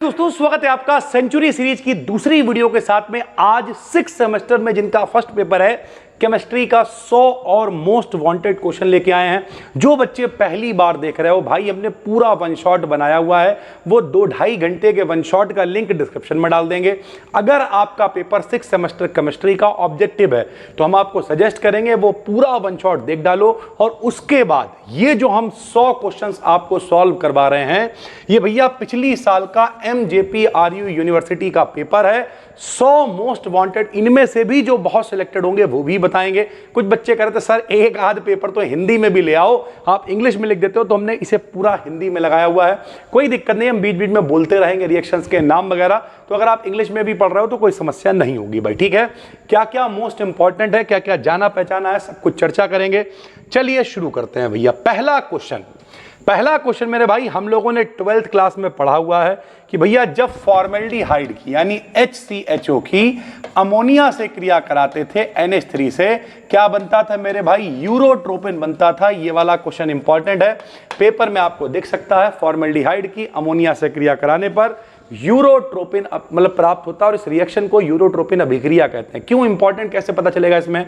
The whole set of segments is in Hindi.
दोस्तों स्वागत है आपका सेंचुरी सीरीज की दूसरी वीडियो के साथ में। आज 6 सेमेस्टर में जिनका फर्स्ट पेपर है केमिस्ट्री का 100 और मोस्ट वांटेड क्वेश्चन लेके आए हैं। जो बच्चे पहली बार देख रहे हो भाई, हमने पूरा वन शॉट बनाया हुआ है, वो 2-2.5 घंटे के वन शॉट का लिंक डिस्क्रिप्शन में डाल देंगे। अगर आपका पेपर 6 सेमेस्टर केमिस्ट्री का ऑब्जेक्टिव है तो हम आपको सजेस्ट करेंगे वो पूरा वन शॉट देख डालो, और उसके बाद ये जो हम 100 क्वेश्चंस आपको सॉल्व करवा रहे हैं, ये भैया पिछली साल का MJPRU यूनिवर्सिटी का पेपर है। 100 मोस्ट वांटेड, इनमें से भी जो बहुत सिलेक्टेड होंगे वो भी बताएंगे। कुछ बच्चे कह रहे थे सर एक आध पेपर तो हिंदी में भी ले आओ, आप इंग्लिश में लिख देते हो, तो हमने इसे पूरा हिंदी में लगाया हुआ है। कोई दिक्कत नहीं, हम बीच बीच में बोलते रहेंगे रिएक्शंस के नाम वगैरह, तो अगर आप इंग्लिश में भी पढ़ रहे हो तो कोई समस्या नहीं होगी भाई, ठीक है। क्या क्या मोस्ट इंपॉर्टेंट है, क्या क्या जाना पहचाना है, सब कुछ चर्चा करेंगे। चलिए शुरू करते हैं भैया। पहला क्वेश्चन मेरे भाई, हम लोगों ने 12th क्लास में पढ़ा हुआ है कि भैया जब फॉर्मेल्डिहाइड की यानी HCHO की अमोनिया से क्रिया कराते थे NH3 से, क्या बनता था मेरे भाई? यूरोट्रोपिन बनता था। ये वाला क्वेश्चन इंपॉर्टेंट है, पेपर में आपको दिख सकता है। फॉर्मेल्डिहाइड की अमोनिया से क्रिया कराने पर यूरोट्रोपिन मतलब प्राप्त होता है, और इस रिएक्शन को यूरोट्रोपिन अभिक्रिया कहते हैं। क्यों इंपॉर्टेंट, कैसे पता चलेगा इसमें?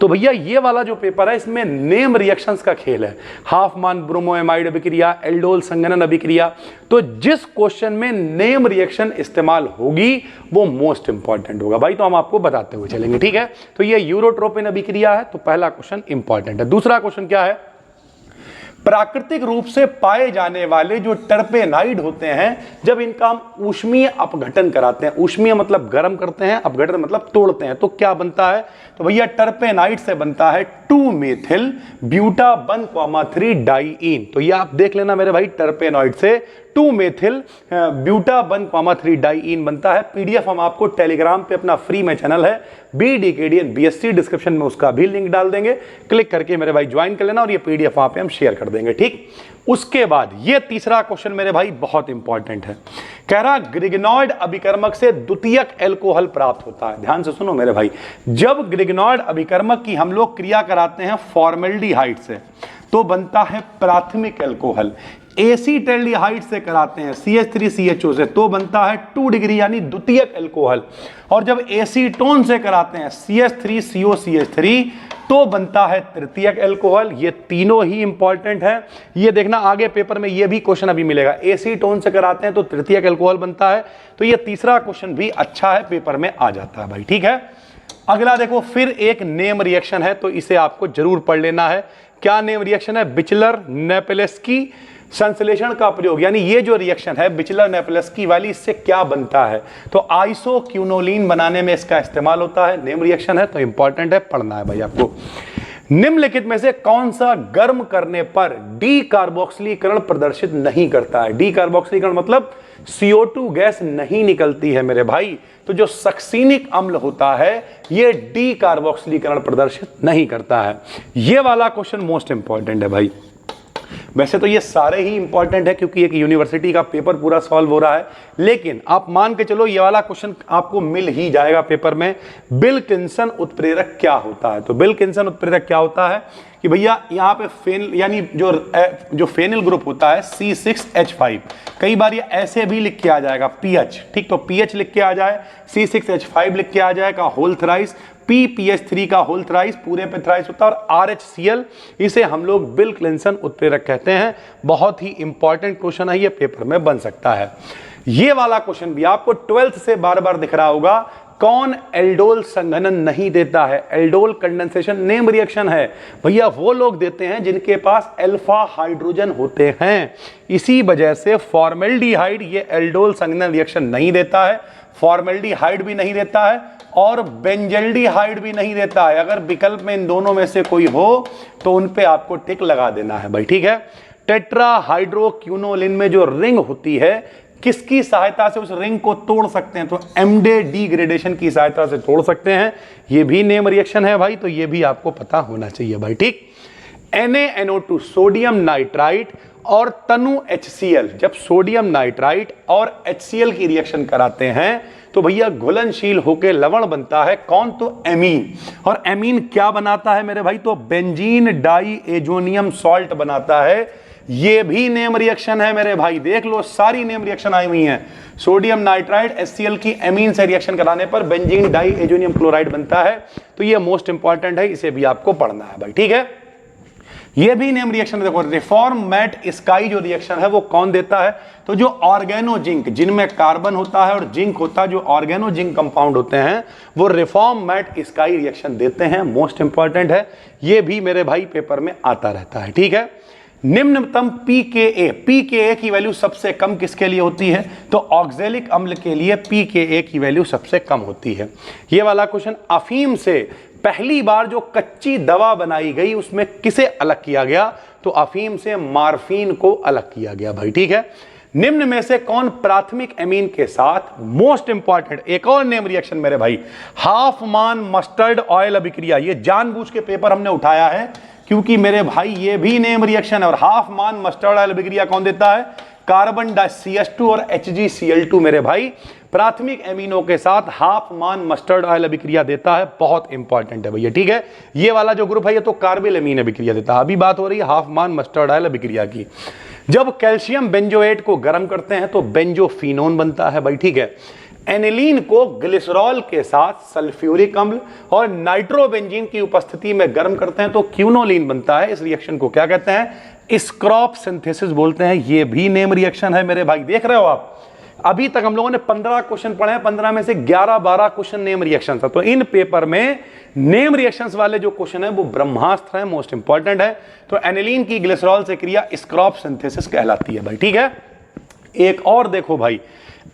तो भैया ये वाला जो पेपर है इसमें नेम रिएक्शंस का खेल है। हाफमान ब्रोमोएमाइड अभिक्रिया, एल्डोल संघनन अभिक्रिया, तो जिस क्वेश्चन में नेम रिएक्शन इस्तेमाल होगी वो मोस्ट इंपॉर्टेंट होगा भाई, तो हम आपको बताते हुए चलेंगे, ठीक है। तो ये यूरोट्रोपिन अभिक्रिया है, तो पहला क्वेश्चन इंपॉर्टेंट है। दूसरा क्वेश्चन क्या है? प्राकृतिक रूप से पाए जाने वाले जो टर्पेनाइड होते हैं, जब इनका हम ऊष्मीय अपघटन कराते हैं, ऊष्मीय मतलब गर्म करते हैं, अपघटन मतलब तोड़ते हैं, तो क्या बनता है? तो भैया टर्पेनाइड से बनता है 2-मेथिल ब्यूटा-1,3 डाइईन। तो ये आप देख लेना मेरे भाई, टर्पेनाइड से 2-मेथिल ब्यूटा-1,3 डाइईन बनता है। पीडीएफ हम आपको टेलीग्राम पे, अपना फ्री में चैनल है BDKDN BSc, डिस्क्रिप्शन में उसका भी लिंक डाल देंगे, क्लिक करके मेरे भाई ज्वाइन कर लेना, और ये पीडीएफ वहां पे हम शेयर कर देंगे, ठीक। उसके बाद ये तीसरा क्वेश्चन मेरे भाई बहुत इंपॉर्टेंट है। कह रहा ग्रिग्नॉइड अभिकर्मक से द्वितीयक एल्कोहल प्राप्त होता है। ध्यान से सुनो मेरे भाई, जब ग्रिग्नॉइड अभिकर्मक की हम लोग क्रिया कराते हैं फॉर्मेल्डिहाइड से, तो बनता है प्राथमिक एल्कोहल। एसीटल्डिहाइड से कराते हैं CH3CHO से, तो बनता है 2 डिग्री यानी द्वितीयक एल्कोहल। और जब एसीटोन से कराते हैं CH3COCH3, तो बनता है तृतीयक एल्कोहल। ये तीनों ही इंपॉर्टेंट है, ये देखना आगे पेपर में ये भी क्वेश्चन अभी मिलेगा। एसीटोन से कराते हैं तो तृतीयक एल्कोहल बनता है, तो ये तीसरा क्वेश्चन भी अच्छा है, पेपर में आ जाता है भाई, ठीक है। अगला देखो, फिर एक नेम रिएक्शन है, तो इसे आपको जरूर पढ़ लेना है। क्या नेम रिएक्शन है? बिचलर नेपेलेस्की संश्लेषण का प्रयोग, यानी ये जो रिएक्शन है बिचलर नेपेलेस्की वाली, इससे क्या बनता है? तो आइसोक्यूनोलिन बनाने में इसका इस्तेमाल होता है। नेम रिएक्शन है तो इंपॉर्टेंट है, पढ़ना है भाई आपको। निम्नलिखित में से कौन सा गर्म करने पर डी कार्बोक्सिलीकरण प्रदर्शित नहीं करता है? डी कार्बोक्सिलीकरण मतलब CO2 गैस नहीं निकलती है मेरे भाई, तो जो सक्सीनिक अम्ल होता है ये डी कार्बोक्सिलीकरण प्रदर्शित नहीं करता है। ये वाला क्वेश्चन मोस्ट इंपॉर्टेंट है भाई। वैसे तो ये सारे ही इंपॉर्टेंट है क्योंकि एक यूनिवर्सिटी का पेपर पूरा सॉल्व हो रहा है, लेकिन आप मान के चलो ये वाला क्वेश्चन आपको मिल ही जाएगा पेपर में। विल्किंसन उत्प्रेरक क्या होता है? तो विल्किंसन उत्प्रेरक क्या होता है कि भैया यहाँ पे फेनिल, यानी जो फेनिल ग्रुप होता है C6H5, कई बार ये ऐसे भी लिख के आ जाएगा PH, ठीक, तो PH लिख के आ जाए, C6H5 लिख के आ जाएगा होल थ्राइस, PPH3 का होल थ्राइस, पूरे पे थ्राइस होता है, और RHCl, इसे हम लोग विल्किंसन उत्प्रेरक कहते हैं। बहुत ही इंपॉर्टेंट क्वेश्चन है, ये पेपर में बन सकता है। ये वाला क्वेश्चन भी आपको 12th से बार बार दिख रहा होगा। कौन एल्डोल संघनन नहीं देता है? एल्डोल कंडेंसेशन नेम रिएक्शन है भैया, वो लोग देते हैं जिनके पास अल्फा हाइड्रोजन होते हैं। इसी वजह से फॉर्मेल्डिहाइड ये एल्डोल संघनन रिएक्शन नहीं देता है, फॉर्मेल्डिहाइड भी नहीं देता है, और बेंजल्डिहाइड भी नहीं देता है। अगर विकल्प में इन दोनों में से कोई हो तो उन पे आपको टिक लगा देना है भाई, ठीक है। टेट्राहाइड्रोक्विनोलिन में जो रिंग होती है, किसकी सहायता से उस रिंग को तोड़ सकते हैं? तो एमडे डिग्रेडेशन की सहायता से तोड़ सकते हैं। ये भी नेम रिएक्शन है भाई, तो ये भी आपको पता होना चाहिए भाई, ठीक। NaNO2 सोडियम नाइट्राइट और तनु HCl, जब सोडियम नाइट्राइट और HCl की रिएक्शन कराते हैं तो भैया घुलनशील होकर लवण बनता है। कौन? तो एमीन। और एमीन क्या बनाता है मेरे भाई? तो बेंजीन डाई एजोनियम सॉल्ट बनाता है। ये भी नेम रिएक्शन है मेरे भाई, देख लो सारी नेम रिएक्शन आई हुई हैं। सोडियम नाइट्राइड HCl की एमीन से रिएक्शन कराने पर बेंजीन डाई एजोनियम क्लोराइड बनता है। तो ये मोस्ट इंपॉर्टेंट है, इसे भी आपको पढ़ना है भाई, ठीक है। ये भी नेम रिएक्शन देखो, रिफॉर्म मैट स्काई जो रिएक्शन है वो कौन देता है, तो जो ऑर्गेनो जिंक, जिनमें कार्बन होता है और जिंक होता है, जो ऑर्गेनो जिंक कंपाउंड होते हैं वो रिफॉर्म मैट स्काई रिएक्शन देते हैं, मोस्ट इंपॉर्टेंट है। ये भी मेरे भाई पेपर में आता रहता है, ठीक है। निम्नतम pKa की वैल्यू सबसे कम किसके लिए होती है, तो ऑक्जेलिक अम्ल के लिए pKa की वैल्यू सबसे कम होती है। ये वाला क्वेश्चन, अफीम से पहली बार जो कच्ची दवा बनाई गई उसमें किसे अलग किया गया, तो अफीम से मार्फिन को अलग किया गया भाई, ठीक है। निम्न में से कौन प्राथमिक एमीन के साथ, मोस्ट इंपॉर्टेंट एक और नेम रिएक्शन मेरे भाई, हाफमान मस्टर्ड ऑयल अभिक्रिया, ये जानबूझ के पेपर हमने उठाया है क्योंकि मेरे भाई ये भी नेम रिएक्शन है। और हाफमान मस्टर्ड ऑयल अभिक्रिया कौन देता है, कार्बन CH2 और HgCl2 मेरे भाई प्राथमिक एमिनो के साथ हाफमान मस्टर्ड ऑयल अभिक्रिया देता है, बहुत इंपॉर्टेंट है भैया, ठीक है। ये वाला जो ग्रुप है ये तो कार्बिल एमीन अभिक्रिया देता है। अभी बात हो रही है हाफमान मस्टर्ड ऑयल अभिक्रिया की। जब कैल्शियम बेंजोएट को गर्म करते हैं तो बेंजोफिनोन बनता है भाई, ठीक है। एनिलीन को ग्लिसरॉल के साथ सल्फ्यूरिक अम्ल और नाइट्रोबेंजीन की उपस्थिति में गर्म करते हैं तो क्यूनोलिन बनता है। इस रिएक्शन को क्या कहते हैं, स्क्रॉप सिंथेसिस बोलते हैं। ये भी नेम रिएक्शन है मेरे भाई, देख रहे हो आप। अभी तक हम लोगों ने 15 क्वेश्चन पढ़े हैं, 15 में से 11-12 क्वेश्चन नेम रिएक्शन था। तो इन पेपर में नेम रिएक्शंस वाले जो क्वेश्चन है वो ब्रह्मास्त्र है, मोस्ट इंपॉर्टेंट है। तो एनिलीन की ग्लिसरॉल से क्रिया स्क्रॉप सिंथेसिस कहलाती है भाई, ठीक है। एक और देखो भाई,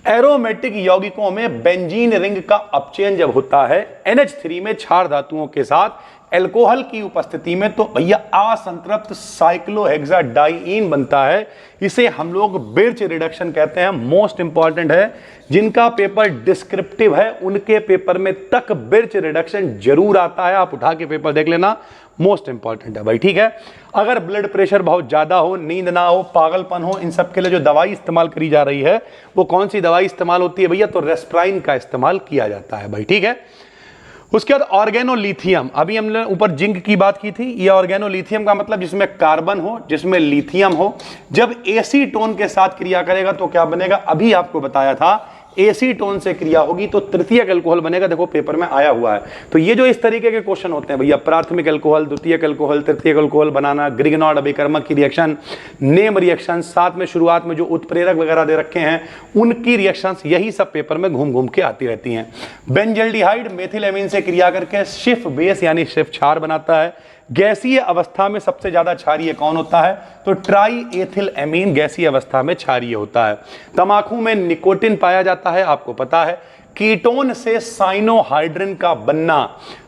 एरोमेटिक यौगिकों में बेंजीन रिंग का अपचयन जब होता है NH3 में क्षार धातुओं के साथ एल्कोहल की उपस्थिति में, तो भैया असंतृप्त साइक्लोहेक्साडाइईन बनता है। इसे हम लोग बिर्च रिडक्शन कहते हैं, मोस्ट इंपॉर्टेंट है। जिनका पेपर डिस्क्रिप्टिव है उनके पेपर में तक बिर्च रिडक्शन जरूर आता है, आप उठा के पेपर देख लेना, मोस्ट इंपॉर्टेंट है भाई, ठीक है। अगर ब्लड प्रेशर बहुत ज्यादा हो, नींद ना हो, पागलपन हो, इन सब के लिए जो दवाई इस्तेमाल करी जा रही है वो कौन सी दवाई इस्तेमाल होती है भैया, तो रेस्प्राइन का इस्तेमाल किया जाता है भाई, ठीक है। उसके बाद ऑर्गेनोलिथियम, अभी हमने ऊपर जिंक की बात की थी, ये ऑर्गेनोलिथियम का मतलब जिसमें कार्बन हो, जिसमें लिथियम हो, जब एसीटोन के साथ क्रिया करेगा तो क्या बनेगा, अभी आपको बताया था एसीटोन से क्रिया होगी तो तृतीयक अल्कोहल बनेगा। देखो पेपर में आया हुआ है। तो ये जो इस तरीके के क्वेश्चन होते हैं भैया, प्राथमिक अल्कोहल, द्वितीयक अल्कोहल, तृतीयक अल्कोहल बनाना, ग्रिगनॉर्ड अभिकर्मक की रिएक्शन, नेम रिएक्शन, साथ में शुरुआत में जो उत्प्रेरक वगैरह दे रखे हैं उनकी रिएक्शंस, यही सब पेपर में घूम घूम के आती रहती हैं। बेंजल्डिहाइड मेथिलेमीन से क्रिया करके शिफ बेस यानी शिफ क्षार बनाता है। गैसीय अवस्था में सबसे ज्यादा क्षारीय कौन होता है, तो ट्राई एथिल एमीन गैसीय अवस्था में क्षारीय होता है। तंबाकू में निकोटिन पाया जाता है, आपको पता है। कीटोन से साइनोहाइड्रिन का बनना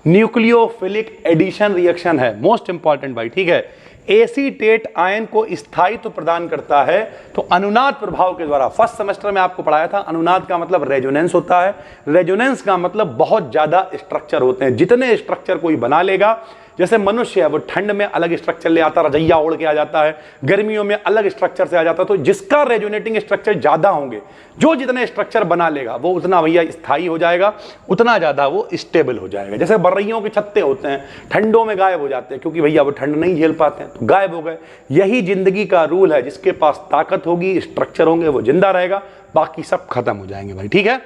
न्यूक्लियोफिलिक एडिशन रिएक्शन है, मोस्ट इंपॉर्टेंट भाई, ठीक है। एसीटेट आयन को स्थायित्व प्रदान करता है तो अनुनाद प्रभाव के द्वारा, फर्स्ट सेमेस्टर में आपको पढ़ाया था, अनुनाद का मतलब रेजोनेंस होता है। रेजोनेंस का मतलब बहुत ज्यादा स्ट्रक्चर होते हैं, जितने स्ट्रक्चर कोई बना लेगा, जैसे मनुष्य है वो ठंड में अलग स्ट्रक्चर ले आता है, रजैया ओढ़ के आ जाता है, गर्मियों में अलग स्ट्रक्चर से आ जाता है। तो जिसका रेजोनेटिंग स्ट्रक्चर ज्यादा होंगे, जो जितने स्ट्रक्चर बना लेगा वो उतना भैया स्थायी हो जाएगा, उतना ज्यादा वो स्टेबल हो जाएगा। जैसे बर्रियों के छत्ते होते हैं, ठंडों में गायब हो जाते हैं क्योंकि भैया वो ठंड नहीं झेल पाते हैं तो गायब हो गए। यही जिंदगी का रूल है, जिसके पास ताकत होगी, स्ट्रक्चर होंगे, वो जिंदा रहेगा, बाकी सब खत्म हो जाएंगे भाई, ठीक है।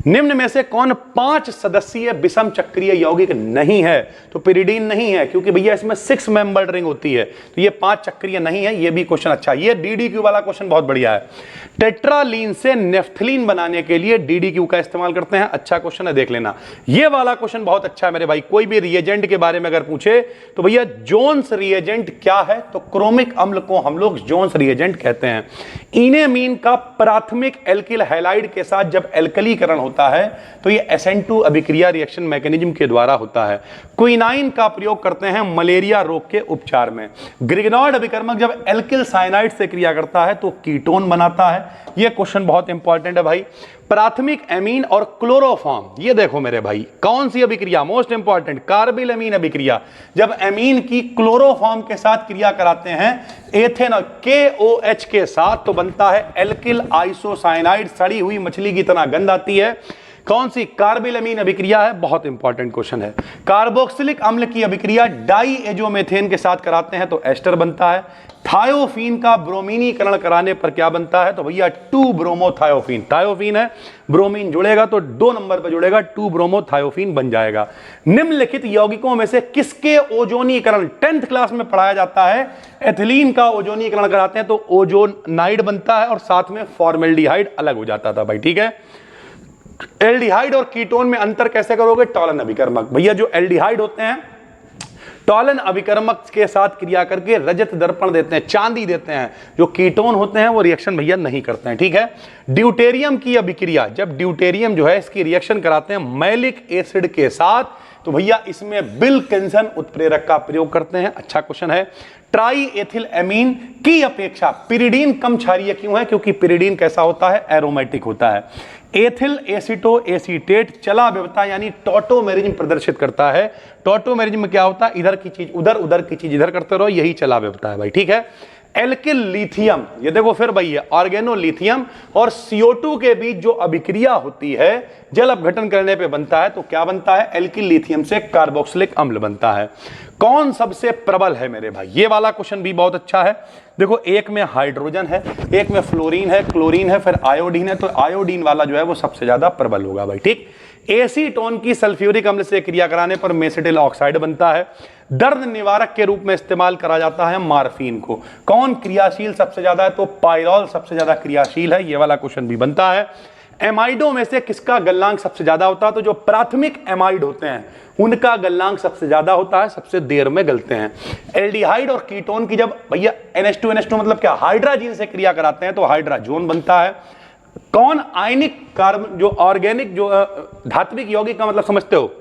निम्न में से कौन 5 सदस्यीय विषम चक्रीय यौगिक नहीं है, तो पिरिडीन नहीं है क्योंकि भैया इसमें 6 मेंबर्ड रिंग होती है, तो ये 5 चक्रीय नहीं है। ये भी क्वेश्चन अच्छा, ये DDQ वाला क्वेश्चन बहुत बढ़िया है। टेट्रालीन से नेफ्थलीन बनाने के लिए DDQ का इस्तेमाल करते हैं, अच्छा क्वेश्चन है, देख लेना। ये वाला क्वेश्चन बहुत अच्छा है मेरे भाई, कोई भी रिएजेंट के बारे में अगर पूछे तो भैया जोन्स रिएजेंट क्या है, तो क्रोमिक अम्ल को हम लोग जोन्स रिएजेंट कहते हैं। इनेमीन का प्राथमिक एल्किल हैलाइड के साथ जब एल्कलीकरण होता है तो ये SN2 अभिक्रिया रिएक्शन मैकेनिज्म के द्वारा होता है। क्विनाइन का प्रयोग करते हैं मलेरिया रोग के उपचार में। ग्रिगनॉर्ड अभिकर्मक जब एल्किल साइनाइड से क्रिया करता है तो कीटोन बनाता है। ये क्वेश्चन बहुत इंपॉर्टेंट है भाई। प्राथमिक एमीन और क्लोरोफॉर्म, ये देखो मेरे भाई, कौन सी अभिक्रिया, मोस्ट इंपॉर्टेंट, कार्बिल एमीन अभिक्रिया। जब एमीन की क्लोरोफॉर्म के साथ क्रिया कराते हैं एथेनॉल KOH के साथ तो बनता है एल्किल आइसोसाइनाइड। सड़ी हुई मछली की तरह गंध आती है। कौन सी? कार्बिलमीन अभिक्रिया है, बहुत इंपॉर्टेंट क्वेश्चन है। कार्बोक्सिलिक अम्ल की अभिक्रिया डाईएजोमेथेन के साथ कराते हैं तो एस्टर बनता है। थायोफीन का ब्रोमीनीकरण कराने पर क्या बनता है? तो भैया 2 ब्रोमोथायोफीन। थायोफीन है, ब्रोमीन जुड़ेगा तो 2 नंबर पर जुड़ेगा, 2 ब्रोमोथायोफीन बन जाएगा। निम्नलिखित यौगिकों में से किसके ओजोनीकरण 10th क्लास में पढ़ाया जाता है? एथिलीन का ओजोनीकरण कराते हैं तो ओजोनाइड बनता है और साथ में फॉर्मेल्डिहाइड अलग हो जाता था भाई, ठीक है। एल्डिहाइड और कीटोन में अंतर कैसे करोगे? टॉलन अभिकर्मक। भैया जो एल्डिहाइड होते हैं टॉलन अभिकर्मक के साथ क्रिया करके रजत दर्पण देते हैं, चांदी देते हैं। जो कीटोन होते हैं वो रिएक्शन भैया नहीं करते हैं, ठीक है। ड्यूटेरियम की अभिक्रिया, जब ड्यूटेरियम जो है इसकी रिएक्शन कराते हैं मैलिक एसिड के साथ तो भैया इसमें विल्किंसन उत्प्रेरक का प्रयोग करते हैं। अच्छा क्वेश्चन है। ट्राई एथिल एमीन की अपेक्षा पिरिडीन कम क्षारीय क्यों है? क्योंकि पिरिडीन कैसा होता है? एरोमेटिक होता है। एथिल एसिटो एसीटेट चला व्यवता यानी टॉटोमेरिज्म प्रदर्शित करता है। टॉटोमेरिज्म में क्या होता है? इधर की चीज उधर, उधर की चीज इधर करते रहो, यही चला व्यवता है भाई, ठीक है। एल्किल लिथियम, ये देखो फिर भाई है ऑर्गेनोलिथियम और CO2 के बीच जो अभिक्रिया होती है जल अपघटन करने पे बनता है तो क्या बनता है? एल्किल लिथियम से कार्बोक्सिलिक अम्ल बनता है। कौन सबसे प्रबल है मेरे भाई? ये वाला क्वेश्चन भी बहुत अच्छा है। देखो एक में हाइड्रोजन है, एक में फ्लोरीन है, क्लोरीन है, फिर आयोडीन है, तो आयोडीन वाला जो है वो सबसे ज्यादा प्रबल होगा भाई, ठीक। एसीटोन की सल्फ्यूरिक अम्ल से क्रिया कराने पर मेसिटिल ऑक्साइड बनता है। दर्द निवारक के रूप में इस्तेमाल करा जाता है मार्फिन को। कौन क्रियाशील सबसे ज्यादा है? तो पायरोल सबसे ज्यादा क्रियाशील है। ये वाला क्वेश्चन भी बनता है। एमाइडो में से किसका गलनांक सबसे ज्यादा होता है? तो जो प्राथमिक एमाइड होते हैं उनका गलनांक सबसे ज्यादा होता है, सबसे देर में गलते हैं। एल्डिहाइड और कीटोन की जब भैया NH2 मतलब क्या हाइड्राजीन से क्रिया कराते हैं तो हाइड्राजोन बनता है। कौन आयनिक कार्बन जो ऑर्गेनिक जो धात्विक यौगिक का मतलब समझते हो?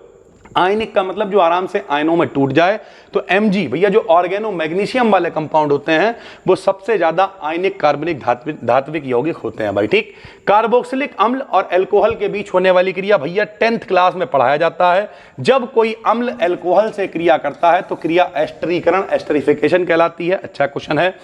आयनिक का मतलब जो आराम से आयनों में टूट जाए, तो Mg भैया जो ऑर्गेनो मैग्नीशियम वाले कंपाउंड होते हैं वो सबसे ज्यादा आयनिक कार्बनिक धात्विक यौगिक होते हैं भाई, ठीक। कार्बोक्सिलिक अम्ल और अल्कोहल के बीच होने वाली क्रिया भैया 10th क्लास में पढ़ाया जाता है। जब कोई अम्ल अल्कोहल से क्रिया करता है तो क्रिया एस्टरीकरण एस्टरीफिकेशन कहलाती है। अच्छा क्वेश्चन है।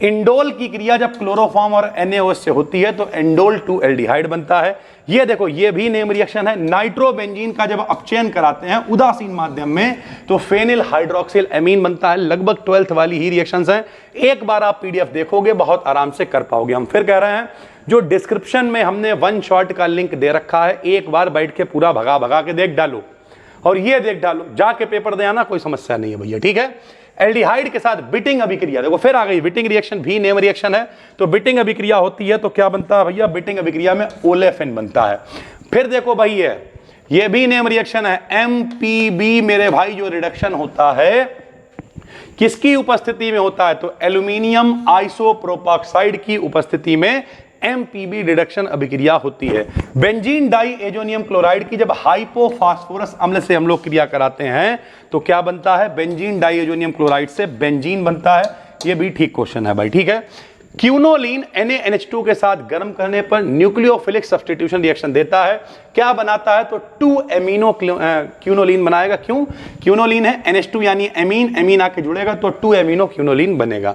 इंडोल की क्रिया जब क्लोरोफॉर्म और NaOH से होती है तो इंडोल 2 एल्डिहाइड बनता है। ये देखो ये भी नेम रिएक्शन है। नाइट्रोबेंजीन का जब अपचयन कराते हैं उदासीन माध्यम में तो फेनिल हाइड्रोक्सिल एमीन बनता है। लगभग 12th वाली ही रिएक्शंस हैं। एक बार आप PDF देखोगे बहुत आराम से कर पाओगे। हम फिर कह रहे हैं जो डिस्क्रिप्शन में हमने वन शॉट का लिंक दे रखा है, एक बार बैठ के पूरा भगा भगा के देख डालो और ये देख डालो, जाके पेपर दे आना, कोई समस्या नहीं है भैया, ठीक है। एल्डिहाइड के साथ बिटिंग अभिक्रिया, देखो फिर आ गई बिटिंग रिएक्शन, भी नेम रिएक्शन है। तो बिटिंग अभिक्रिया होती है तो क्या बनता है भैया? बिटिंग अभिक्रिया में ओलेफिन बनता है। फिर देखो भाई ये भी नेम रिएक्शन है। MPB मेरे भाई जो रिडक्शन होता है किसकी उपस्थिति में होता है? तो एल्यूमिनियम आइसोप्रोपाक्साइड की उपस्थिति में MPB रिडक्शन अभिक्रिया होती है। बेंजीन डाई एजोनियम क्लोराइड की जब हाइपोफॉस्फोरस अम्ल से हम लोग क्रिया कराते हैं तो क्या बनता है? बेंजीन डाई एजोनियम क्लोराइड से बेंजीन बनता है। ये भी ठीक क्वेश्चन है भाई, ठीक है। क्यूनोलिन NaNH2 के साथ गर्म करने पर न्यूक्लियोफिलिक सब्स्टिट्यूशन रिएक्शन देता है, क्या बनाता है? तो 2 एमिनो क्यूनोलिन बनाएगा। क्यों? क्यूनोलिन है NH2 यानी एमीन, एमीन आके जुड़ेगा तो 2 एमिनो क्यूनोलिन बनेगा।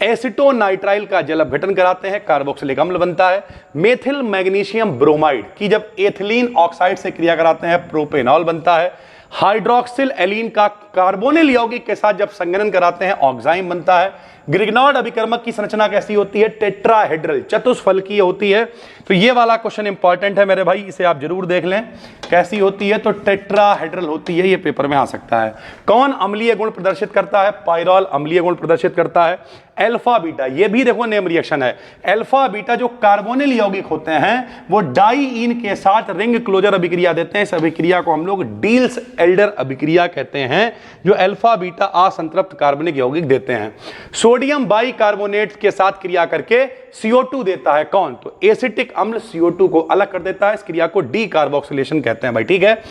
एसिटोनाइट्राइल का जल अपघटन कराते हैं, कार्बोक्सिलिक अम्ल बनता है। मेथिल मैग्नीशियम ब्रोमाइड की जब एथिलीन ऑक्साइड से क्रिया कराते हैं प्रोपेनॉल बनता है। हाइड्रोक्सिल एलीन का कार्बोनिल यौगिक के साथ जब संघनन कराते हैं ऑक्साइम बनता है। ग्रिग्नॉर्ड अभिकर्मक की संरचना कैसी होती है? टेट्राहेड्रल, चतुष्फलकीय होती है। तो ये वाला क्वेश्चन इंपॉर्टेंट है मेरे भाई, इसे आप जरूर देख लें। कैसी होती है? तो टेट्राहेड्रल होती है, ये पेपर में आ सकता है। कौन अम्लीय गुण प्रदर्शित करता है? पायरोल अम्लीय गुण प्रदर्शित करता है। अल्फा बीटा, ये भी देखो नेम रिएक्शन है। अल्फा बीटा जो कार्बोनिल यौगिक होते हैं वो डाईइन के साथ रिंग क्लोजर अभिक्रिया देते हैं। इस अभिक्रिया को हम लोग डील्स एल्डर अभिक्रिया कहते हैं, जो अल्फा बीटा असंतृप्त कार्बनिक यौगिक देते हैं। सोडियम बाइकार्बोनेट के साथ क्रिया करके CO2 देता है। कौन? तो एसिटिक अम्ल CO2 को अलग कर देता है। इस क्रिया को डी कार्बोक्सिलेशन कहते हैं भाई, ठीक है।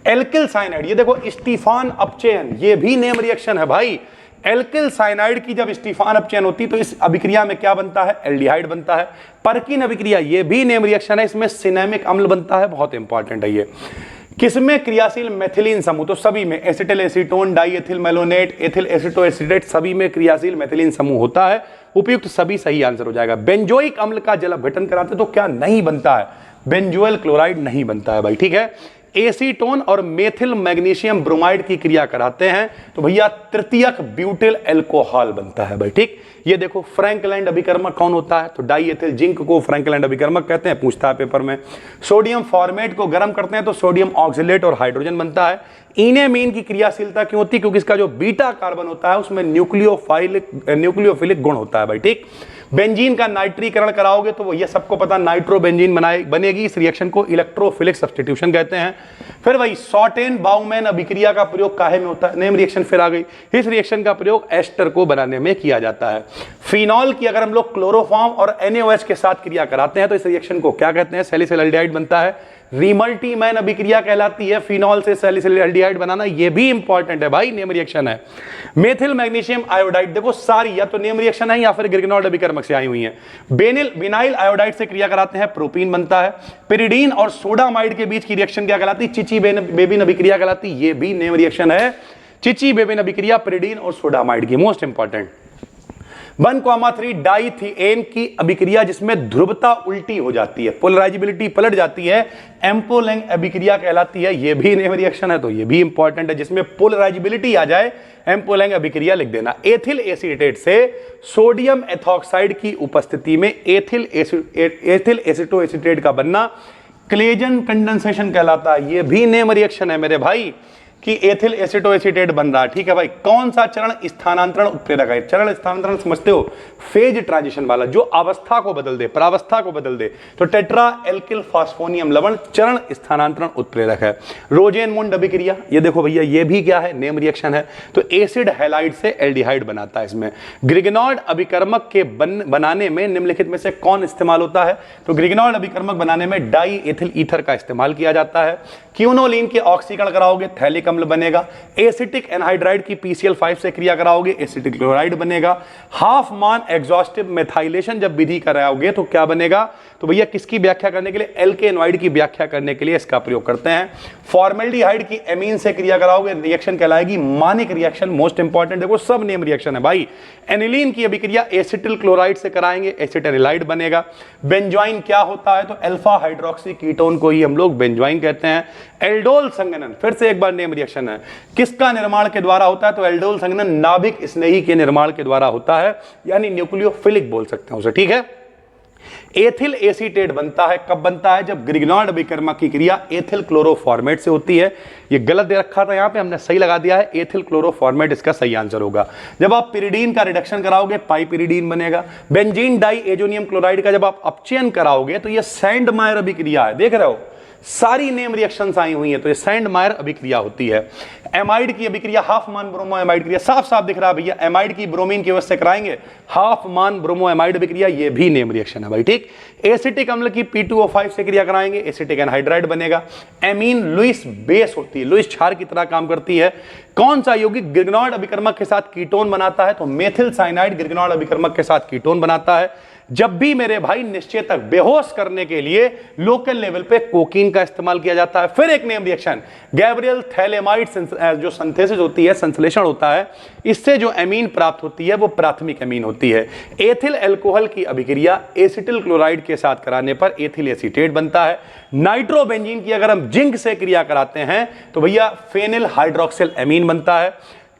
एल्किल साइनाइड, ये देखो स्टीफान अपचयन, ये भी नेम रिएक्शन है भाई। एल्किल साइनाइड की जब स्टीफान अपचयन होती है तो इस अभिक्रिया में क्या बनता है? एल्डिहाइड बनता है। परकिन अभिक्रिया, ये भी नेम रिएक्शन है, इसमें सिनेमिक अम्ल बनता है, बहुत इंपॉर्टेंट है ये। किसमें क्रियाशील मेथिलीन समूह? तो सभी में, acetyl acetone, diethyl malonate, ethyl aceto acetate, सभी में क्रियाशील मेथिलीन समूह होता है। उपयुक्त सभी सही आंसर हो जाएगा। बेंजोइक अम्ल का जल अपघटन कराते तो क्या नहीं बनता है? बेंजोइल क्लोराइड नहीं बनता है भाई, ठीक है। एसीटोन और मेथिल मैग्नीशियम ब्रोमाइड की क्रिया कराते हैं तो भैया तृतीयक ब्यूटिल अल्कोहल बनता है भाई, ठीक। ये देखो फ्रैंकलैंड अभिकर्मक कौन होता है, तो डाई एथिल जिंक को फ्रैंकलैंड अभिकर्मक कहते हैं, पूछता है पेपर में। सोडियम फॉर्मेट को गर्म करते हैं तो सोडियम ऑक्सिलेट और हाइड्रोजन बनता है। इनेमीन की क्रियाशीलता क्यों होती है, क्योंकि इसका जो बीटा कार्बन होता है उसमें न्यूक्लियोफिलिक गुण होता है भाई, ठीक। बेंजीन का नाइट्रीकरण कराओगे तो ये सबको पता नाइट्रोबेंजीन बनेगी। इस रिएक्शन को इलेक्ट्रोफिलिक सब्स्टिट्यूशन कहते हैं। फिर वही सॉटेन बाउमैन अभिक्रिया का प्रयोग काहे में होता है, नेम रिएक्शन फिर आ गई। इस रिएक्शन का प्रयोग एस्टर को बनाने में किया जाता है। फिनॉल की अगर हम लोग क्लोरोफॉर्म और NaOH के साथ क्रिया कराते हैं तो इस रिएक्शन को क्या कहते हैं, सैलिसिलएल्डिहाइड बनता है। रिमल्टीमैन अभिक्रिया कहलाती है फिनॉल से सैलिसिलएल्डिहाइड बनाना, ये भी इंपॉर्टेंट है भाई, नेम रिएक्शन है। मेथिल मैग्नीशियम आयोडाइड, देखो सारी या तो नेम रिएक्शन है या फिर ग्रिग्नॉल्ड अभिकर्मक से आई हुई है। विनाइल आयोडाइड से क्रिया कराते हैं, प्रोपीन बनता है। पिरिडीन और सोडामाइड के बीच की रिएक्शन क्या कहलाती है, चिची बेबिन अभिक्रिया कहलाती है, ये भी नेम रिएक्शन है। चिची बेबिन अभिक्रिया पिरिडीन और सोडामाइड की, मोस्ट इंपॉर्टेंट। 1,3 डाइथिएन की अभिक्रिया जिसमें ध्रुवता उल्टी हो जाती है, पोलराइजेबिलिटी पलट जाती है, एम्पोलैंग अभिक्रिया कहलाती है, ये भी नेम रिएक्शन है, तो ये भी इंपॉर्टेंट है। जिसमें पोलराइजेबिलिटी आ जाए एम्पोलैंग अभिक्रिया लिख देना। एथिल एसीटेट से सोडियम एथॉक्साइड की उपस्थिति में एथिल एसिटोएसीटेट का बनना क्लेजन कंडेंसेशन कहलाता है, ये भी नेम रिएक्शन है मेरे भाई, कि एथिल एसिटोएसीटेट बन रहा है, ठीक है भाई। कौन सा चरण स्थानांतरण उत्प्रेरक है, चरण स्थानांतरण समझते हो, फेज ट्रांजिशन वाला, जो अवस्था को बदल दे, प्रावस्था को बदल दे, तो टेट्रा एल्किल फास्फोनियम लवण चरण स्थानांतरण उत्प्रेरक है। रोजेनमुंड अभिक्रिया, ये देखो भैया, ये भी क्या है, नेम रिएक्शन है, तो एसिड हैलाइड से एल्डिहाइड बनाता है इसमें। ग्रिग्नॉल्ड अभिकर्मक के बनाने में निम्नलिखित में से कौन इस्तेमाल होता है, तो ग्रिग्नॉल्ड अभिकर्मक बनाने में डाई एथिल ईथर का इस्तेमाल किया जाता है। क्यूनोलिन के ऑक्सीकरण कराओगे थैलिक अम्ल बनेगा। एसिटिक एनहाइड्राइड की PCl5 से क्रिया कराओगे एसिटिक क्लोराइड बनेगा। हाफ मान एग्जॉस्टिव मेथाइलेशन जब विधि कराओगे तो क्या बनेगा, तो भैया किसकी व्याख्या करने के लिए, एल्केनॉइड की व्याख्या करने के लिए इसका प्रयोग करते हैं। फॉर्मेल्डिहाइड की एमीन से क्रिया कराओगे, रिएक्शन कहलाएगी मानिक रिएक्शन, मोस्ट इंपॉर्टेंट, देखो सब नेम रिएक्शन है भाई। एनिलीन की अभिक्रिया एसिटिल क्लोराइड से कराएंगे, एसिटिलाइड बनेगा। बेंजोइन क्या होता है, तो अल्फा हाइड्रोक्सी कीटोन को ही हम लोग बेंजोइन कहते हैं। एल्डोल संघनन फिर से एक बार नेम रिएक्शन है, किसका निर्माण के द्वारा होता है, तो एल्डोल संघनन नाभिक स्नेही के निर्माण के द्वारा होता है, यानी न्यूक्लियोफिलिक बोल सकते हैं उसे, ठीक है। एथिल एसीटेट बनता है, कब बनता है, जब ग्रिग्नॉल्ड अभिकर्मक की क्रिया एथिल क्लोरोफॉर्मेट से होती है। ये गलत दे रखा था यहां पे, हमने सही लगा दिया है, एथिल क्लोरोफॉर्मेट इसका सही आंसर होगा। जब आप पिरिडीन का रिडक्शन कराओगे पाइपिरिडीन बनेगा। बेंजीन डाई एजोनियम क्लोराइड का जब आप अपचयन कराओगे तो ये सैंडमायर अभिक्रिया है, देख रहे हो सारी नेम रिएक्शंस आई हुई है, तो ये सैंडमायर अभिक्रिया होती है। एमाइड की अभिक्रिया हाफ मान ब्रोमो एमाइड क्रिया, साफ साफ दिख रहा है भैया, एमाइड की ब्रोमीन की वजह से कराएंगे हाफ मान ब्रोमो एमाइड अभिक्रिया, ये भी नेम रिएक्शन है भाई, ठीक। एसिटिक अम्ल की P2O5 से क्रिया कराएंगे, एसिटिक एनहाइड्राइड बनेगा। एमीन लुईस बेस होती है, लुईस क्षार की तरह काम करती है। कौन सा यौगिक ग्रिग्नॉल्ड अभिकर्मक के साथ कीटोन बनाता है, तो मेथिल साइनाइड ग्रिग्नॉल्ड अभिकर्मक के साथ कीटोन बनाता है। जब भी मेरे भाई निश्चेतक बेहोश करने के लिए लोकल लेवल पे कोकीन का इस्तेमाल किया जाता है। फिर एक नेम रिएक्शन गैब्रियल थैलेमाइड जो सिंथेसिस होती है, संश्लेषण होता है, इससे जो एमीन प्राप्त होती है वो प्राथमिक एमीन होती है। एथिल अल्कोहल की अभिक्रिया एसिटिल क्लोराइड के साथ कराने पर एथिल एसीटेट बनता है। नाइट्रोबेंजीन की अगर हम जिंक से क्रिया कराते हैं तो भैया फेनिल हाइड्रोक्सिल एमीन बनता है।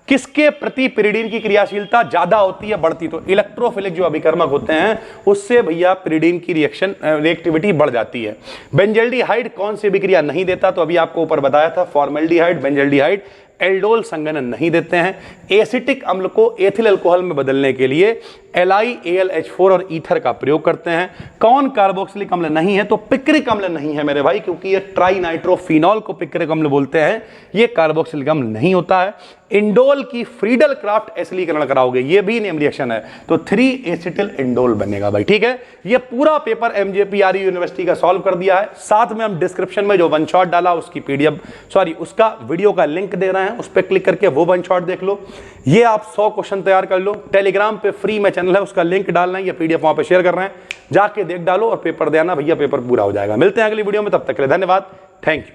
किसके प्रति पिरिडीन की क्रियाशीलता ज्यादा होती है, बढ़ती, तो इलेक्ट्रोफिलिक जो अभिकर्मक होते हैं उससे भैया पिरिडीन की रिएक्टिविटी बढ़ जाती है। बेंजल्डिहाइड कौन सी अभिक्रिया नहीं देता, तो अभी आपको ऊपर बताया था, फॉर्मेल्डिहाइड, बेंजल्डिहाइड एल्डोल संघनन नहीं देते हैं। एसिटिक अम्ल को एथिल अल्कोहल में बदलने के लिए LiAlH4 और ईथर का प्रयोग करते हैं। कौन कार्बोक्सिलिक अम्ल नहीं है, तो पिक्रिक अम्ल नहीं है मेरे भाई, क्योंकि ये ट्राइनाइट्रोफिनॉल को पिक्रिक अम्ल बोलते हैं, ये कार्बोक्सिलिक अम्ल नहीं होता है। इंडोल की फ्रीडल क्राफ्ट एसिलीकरण कराओगे, ये भी नेम रिएक्शन है, तो 3 एसिटिल इंडोल बनेगा भाई, ठीक है। ये पूरा पेपर MJPRE यूनिवर्सिटी का सॉल्व कर दिया है। साथ में हम डिस्क्रिप्शन में जो वन शॉट डाला उसकी उसका वीडियो का लिंक दे रहे हैं, उस पर क्लिक करके वो वन शॉट देख लो। ये आप 100 क्वेश्चन तैयार कर लो। टेलीग्राम पे फ्री में चैनल है, उसका लिंक डालना है, ये PDF वहां पे शेयर कर रहे हैं, जाके देख डालो और पेपर देना भैया, पेपर पूरा हो जाएगा। मिलते हैं अगली वीडियो में, तब तक के लिए धन्यवाद, थैंक यू।